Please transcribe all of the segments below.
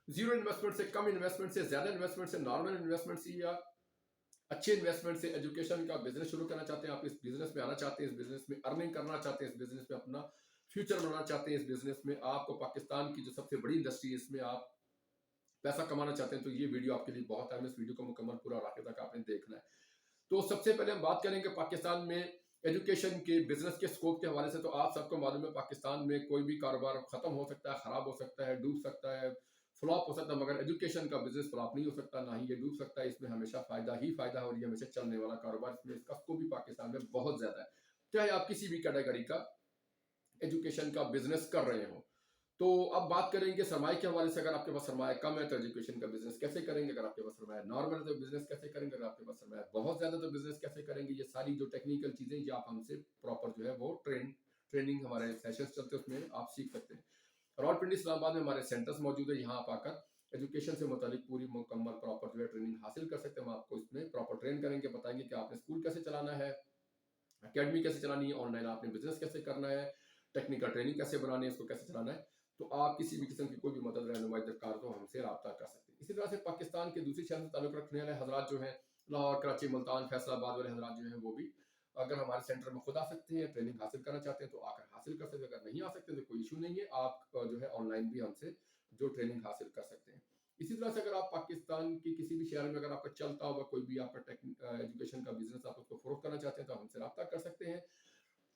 Zero investment से, कम investment से, ज्यादा इन्वेस्टमेंट से, नॉर्मल इन्वेस्टमेंट से या अच्छे इन्वेस्टमेंट से एजुकेशन का बिजनेस शुरू करना चाहते हैं, आप इस बिजनेस में आना चाहते हैं, इस बिजनेस में अर्निंग करना चाहते हैं, इस बिजनेस में अपना फ्यूचर बनाना चाहते हैं, इस बिजनेस में आपको पाकिस्तान की जो सबसे बड़ी इंडस्ट्री है इसमें आप पैसा कमाना चाहते हैं, तो ये वीडियो आपके लिए बहुत है। इस वीडियो को मुकम्मल पूरा आखिर तक आपने देखना है। तो सबसे पहले हम बात करेंगे पाकिस्तान में एजुकेशन के बिजनेस के स्कोप के हवाले से। तो आप सबको मालूम है पाकिस्तान में कोई भी कारोबार खत्म हो सकता है, खराब हो सकता है, डूब सकता है, फ्लॉप हो सकता है, मगर एजुकेशन का बिजनेस फ्लॉप नहीं हो सकता, ना ही ये डूब सकता है। इसमें हमेशा फायदा ही फायदा है और ये हमेशा चलने वाला कारोबार, इसमें इसका स्कोप भी पाकिस्तान में बहुत ज्यादा है, चाहे आप किसी भी कैटेगरी का एजुकेशन का बिजनेस कर रहे हो। तो अब बात करेंगे सरमाए के हवाले से। अगर आपके पास सरमाया कम है तो एजुकेशन का बिजनेस कैसे करेंगे, अगर आपके पास सरमाया नॉर्मल है तो बिजनेस कैसे करेंगे, अगर आपके पास सरमाया बहुत ज्यादा तो बिजनेस कैसे करेंगे। ये सारी जो टेक्निकल चीजें ये आप हमसे प्रॉपर जो है वो ट्रेनिंग हमारे सेशंस चलते हैं उसमें आप सीख सकते हैं। रावलपिंडी इस्लामाबाद में हमारे सेंटर्स मौजूद है, यहाँ आप आकर एजुकेशन से मुतालिक पूरी मुकम्मल प्रॉपर जो है ट्रेनिंग हासिल कर सकते हैं। हम आपको इसमें प्रॉपर ट्रेन करेंगे, बताएंगे कि आपने स्कूल कैसे चलाना है, अकेडमी कैसे चलानी है, ऑनलाइन आपने बिजनेस कैसे करना है, टेक्निकल ट्रेनिंग कैसे बनानी है, इसको कैसे चलाना है। तो आप किसी भी किस्म की कोई भी मदद रहनुमाई दरकार तो हमसे रब्ता कर सकते हैं। इसी तरह से पाकिस्तान के दूसरी शहर से ताल्लुक रखने वाले हजरात जो हैं, लाहौर, कराची, मुल्तान, फैसलाबाद वाले हजरात जो हैं, वो भी अगर हमारे सेंटर में खुद आ सकते हैं, ट्रेनिंग हासिल करना चाहते हैं तो आकर हासिल कर सकते हैं। अगर नहीं आ सकते तो कोई इशू नहीं है, आप जो है ऑनलाइन भी हमसे जो ट्रेनिंग हासिल कर सकते हैं। इसी तरह से अगर आप पाकिस्तान की किसी भी शहर में अगर आपका चलता हुआ कोई भी आपका एजुकेशन का बिजनेस आप उसको फरोख्त करना चाहते हैं तो हमसे रब्ता कर सकते हैं।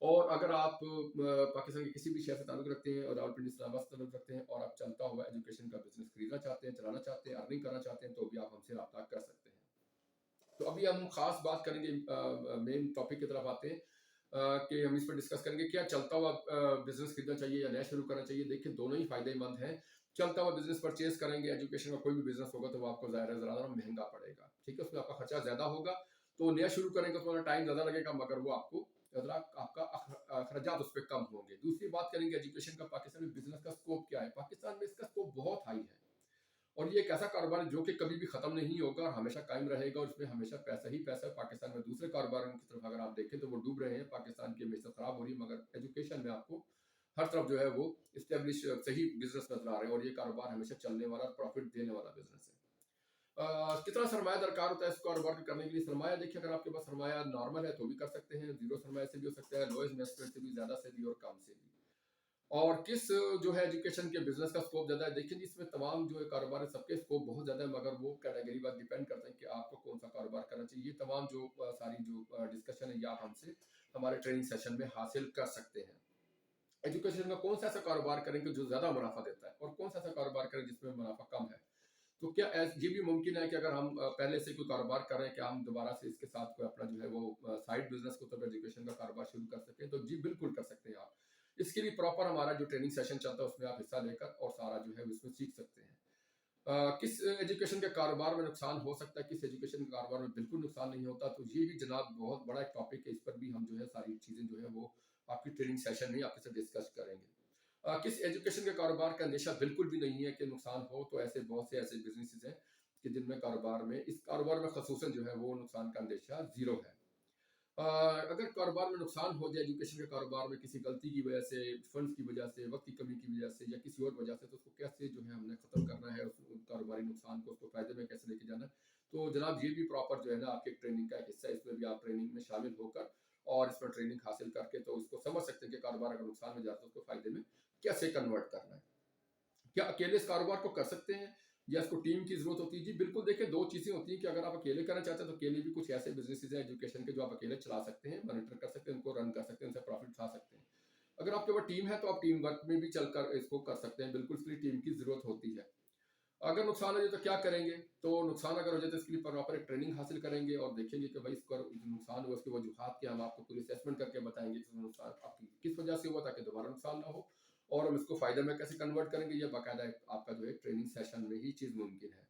और अगर आप पाकिस्तान के किसी भी शहर से ताल्लुक रखते हैं और रावलपिंडी इस्लामाबाद से ताल्लुक रखते हैं और आप चलता हुआ एजुकेशन का बिजनेस खरीदना चाहते हैं, चलाना चाहते हैं, अर्निंग करना चाहते हैं, तो भी आप हमसे रब्ता कर सकते हैं। तो अभी हम खास बात करेंगे, मेन टॉपिक की तरफ आते हैं कि हम इस पर डिस्कस करेंगे क्या चलता हुआ बिजनेस खरीदना चाहिए या नया शुरू करना चाहिए। देखिए दोनों ही फायदेमंद हैं। चलता हुआ बिजनेस परचेज करेंगे, एजुकेशन का कोई भी बिजनेस होगा तो वो आपको ज़्यादा महंगा पड़ेगा, ठीक है, उसमें आपका खर्चा ज़्यादा होगा। तो नया शुरू करेंगे तो थोड़ा टाइम ज़्यादा लगेगा, मगर वो आपको ज़रा आपका अखराजात उस पर कम होंगे। दूसरी बात करेंगे एजुकेशन का, पाकिस्तान में बिजनेस का स्कोप क्या है। पाकिस्तान में इसका स्कोप बहुत हाई है और ये एक ऐसा कारोबार है जो कि कभी भी खत्म नहीं होगा और हमेशा कायम रहेगा और इसमें हमेशा पैसा ही पैसा है। पाकिस्तान में दूसरे कारोबारों की तरफ अगर आप देखें तो वो डूब रहे हैं, पाकिस्तान की हमेशा खराब हो रही है, मगर एजुकेशन में आपको हर तरफ जो है वो इस्टेब्लिश सही बिजनेस नजर आ रहे हैं और ये कारोबार हमेशा चलने वाला प्रॉफिट देने वाला बिजनेस है। कितना सरमाया दरकार होता है इस कारोबार को करने के लिए। सरमाया देखिए, अगर आपके पास सरमाया नॉर्मल है तो भी कर सकते हैं, जीरो सरमाया से भी हो सकता है, लो इन्वेस्टमेंट से भी, ज्यादा से भी और कम से भी। और किस जो है एजुकेशन के बिजनेस का स्कोप ज्यादा है, देखिए जी इसमें तमाम जो है कारोबार है सबके स्कोप बहुत ज्यादा है, मगर वो कैटेगरी बात डिपेंड करते हैं कि आपको कौन सा कारोबार करना चाहिए। ये तमाम जो सारी जो डिस्कशन है ये आप हमसे हमारे ट्रेनिंग सेशन में हासिल कर सकते हैं। एजुकेशन का कौन सा ऐसा कारोबार करेंगे जो ज्यादा मुनाफा देता है और कौन सा ऐसा कारोबार करें जिसमें मुनाफा कम है। तो क्या ये भी मुमकिन है कि अगर हम पहले से कोई कारोबार कर रहे हैं, क्या हम दोबारा से इसके साथ कोई अपना जो है वो साइड बिजनेस को तौर पर एजुकेशन का कारोबार शुरू कर सकें, तो जी बिल्कुल कर सकते हैं आप। इसके लिए प्रॉपर हमारा जो ट्रेनिंग सेशन चलता है उसमें आप हिस्सा लेकर और सारा जो है उसमें सीख सकते हैं। किस एजुकेशन के कारोबार में नुकसान हो सकता है, किस एजुकेशन के कारोबार में बिल्कुल नुकसान नहीं होता, तो ये भी जनाब बहुत बड़ा एक टॉपिक है। इस पर भी हम जो है सारी चीजें जो है वो आपकी ट्रेनिंग सेशन में आपके साथ डिस्कस करेंगे। किस एजुकेशन के कारोबार का अंदेशा बिल्कुल भी नहीं है कि नुकसान हो, तो ऐसे बहुत से ऐसे बिजनेसेस हैं कि जिनमें कारोबार में इस कारोबार में खसूसन जो है वो नुकसान का अंदेशा जीरो है। अगर कारोबार में नुकसान हो जाए एजुकेशन के कारोबार में किसी गलती की वजह से, फंड्स की वजह से, वक्त की कमी की वजह से या किसी और वजह से, तो उसको कैसे जो है हमने खत्म करना है, उस कारोबारी नुकसान को उसको फायदे में कैसे लेके जाना है। तो जनाब ये भी प्रॉपर जो है ना आपके ट्रेनिंग का एक हिस्सा है, इसमें भी आप ट्रेनिंग में शामिल होकर और इसमें ट्रेनिंग हासिल करके तो उसको समझ सकते हैं कि कारोबार अगर नुकसान में जाता है उसको फायदे में कैसे कन्वर्ट करना है। क्या अकेले इस कारोबार को कर सकते हैं या इसको टीम की जरूरत होती है? जी बिल्कुल, देखिए दो चीजें होती हैं कि अगर आप अकेले करना चाहते हैं तो अकेले भी कुछ ऐसे बिजनेसेस हैं एजुकेशन के जो आप अकेले चला सकते हैं, मॉनिटर कर सकते हैं, उनको रन कर सकते हैं, उनसे प्रॉफिट उठा सकते हैं। अगर आपके पास टीम है तो आप टीम वर्क में भी चलकर इसको कर सकते हैं, बिल्कुल इसके लिए टीम की जरूरत होती है। अगर नुकसान हो जाए तो क्या करेंगे, तो नुकसान अगर हो जाए तो इसके लिए प्रॉपर एक ट्रेनिंग हासिल करेंगे और देखेंगे कि भाई इसको नुकसान हुआ उसकी वजूहत क्या, हम आपको पूरी असेसमेंट करके बताएंगे कि नुकसान आपकी किस वजह से हुआ ताकि दोबारा नुकसान ना हो और हम इसको फायदे में कैसे कन्वर्ट करेंगे। ये बाकायदा आपका जो है ट्रेनिंग सेशन में ही चीज मुमकिन है।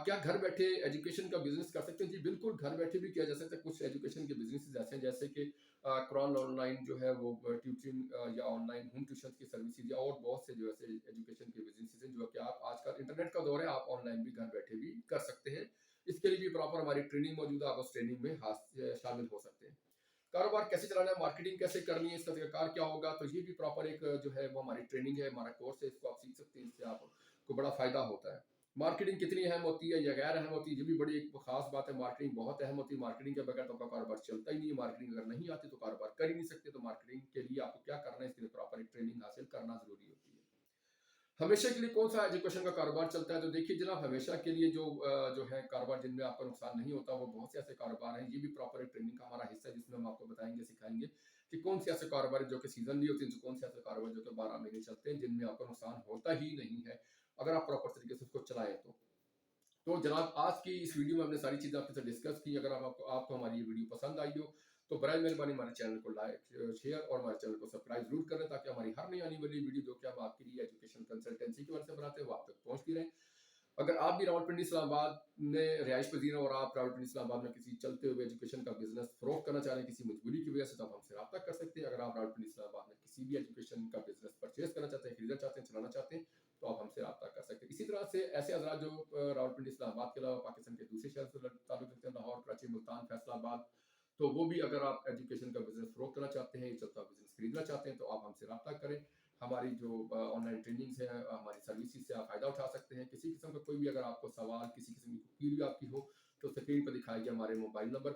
क्या घर बैठे एजुकेशन का बिजनेस कर सकते हैं? जी बिल्कुल, घर बैठे भी किया जा सकता है। कुछ एजुकेशन के बिजनेस ऐसे हैं जैसे कि कुरान ऑनलाइन जो है वो ट्यूटरिंग या ऑनलाइन होम ट्यूशन की सर्विसेज या और बहुत से जो ऐसे एजुकेशन के बिजनेस हैं जो कि आप आजकल इंटरनेट का दौर है, आप ऑनलाइन भी घर बैठे भी कर सकते हैं। इसके लिए भी प्रॉपर हमारी ट्रेनिंग मौजूद है, आप उस ट्रेनिंग में शामिल हो सकते हैं। कारोबार कैसे चलाना है, मार्केटिंग कैसे करनी है, इसका तरीकाकार क्या होगा, तो ये भी प्रॉपर एक जो है वो हमारी ट्रेनिंग है, हमारा कोर्स है, इसको आप सीख सकते हैं। इससे आप को बड़ा फ़ायदा होता है। मार्केटिंग कितनी अहम होती है या गैर अहम होती है, ये भी बड़ी एक ख़ास बात है। मार्केटिंग बहुत अहम होती है, मार्केटिंग के बगैर तो आपका कारोबार चलता ही नहीं है। मार्केटिंग अगर नहीं आती तो कारोबार कर ही नहीं सकते। तो मार्केटिंग के लिए आपको क्या करना है, इसके लिए प्रॉपर एक ट्रेनिंग हासिल करना ज़रूरी होती है। हमेशा के लिए कौन सा एजुकेशन का कारोबार चलता है? तो देखिए जनाब, हमेशा के लिए जो है कारोबार जिनमें आपका नुकसान नहीं होता, वो बहुत से ऐसे कारोबार हैं। ये भी प्रॉपर एक ट्रेनिंग का हमारा हिस्सा है, जिसमें हम आपको बताएंगे, सिखाएंगे कि कौन से ऐसे कारोबार हैं जो कि सीजनली होते हैं, जो कौन से ऐसे कारोबार जो कि 12 महीने चलते हैं, जिनमें आपका नुकसान होता ही नहीं है, अगर आप प्रॉपर तरीके से उसको चलाएं तो जनाब, आज की इस वीडियो में हमने सारी चीज़ें आपके साथ डिस्कस की। अगर आपको हमारी ये वीडियो पसंद आई हो तो बराए मेहरबानी हमारे चैनल को लाइक, शेयर और हमारे चैनल को सब्सक्राइब जरूर करें, ताकि हमारी हर नई आने वाली वीडियो जो कि हम आपके लिए एजुकेशन कंसल्टेंसी की वजह से बनाते हैं, वो आप तक पहुंचती रहे। अगर आप भी रावलपिंडी इस्लामाबाद में रिहाइश पजीर हैं और आप रावलपिंडी इस्लामाबाद में किसी चलते हुए एजुकेशन का बिजनेस फरोख करना चाह रहे हैं किसी मजबूरी की वजह से, तो आप हमसे रब्ता कर सकते हैं। अगर आप रावलपिंडी इस्लामाबाद में किसी भी एजुकेशन का बिजनेस परचेज करना चाहते हैं, खरीदना चाहते हैं, चलाना चाहते हैं, तो आप हमसे रब्ता कर सकते हैं। इसी तरह से ऐसे हजरात जो रावलपिंडी इस्लामाबाद के अलावा पाकिस्तान के दूसरे शहर से ताल्लुक रखते हैं, लाहौर, कराची, मुल्तान, फैसलाबाद, तो वो भी अगर आप एजुकेशन का बिजनेस फरोख करना चाहते हैं, चलता बिजनेस खरीदना चाहते हैं, तो आप हमसे रब्ता करें। हमारी जो ऑनलाइन ट्रेनिंग्स है, हमारी सर्विसेज से आप फ़ायदा उठा सकते हैं। किसी किस्म का कोई भी अगर आपको सवाल, किसी किस्म की क्वेरी आपकी हो, तो स्क्रीन पर दिखाए गए हमारे मोबाइल नंबर पर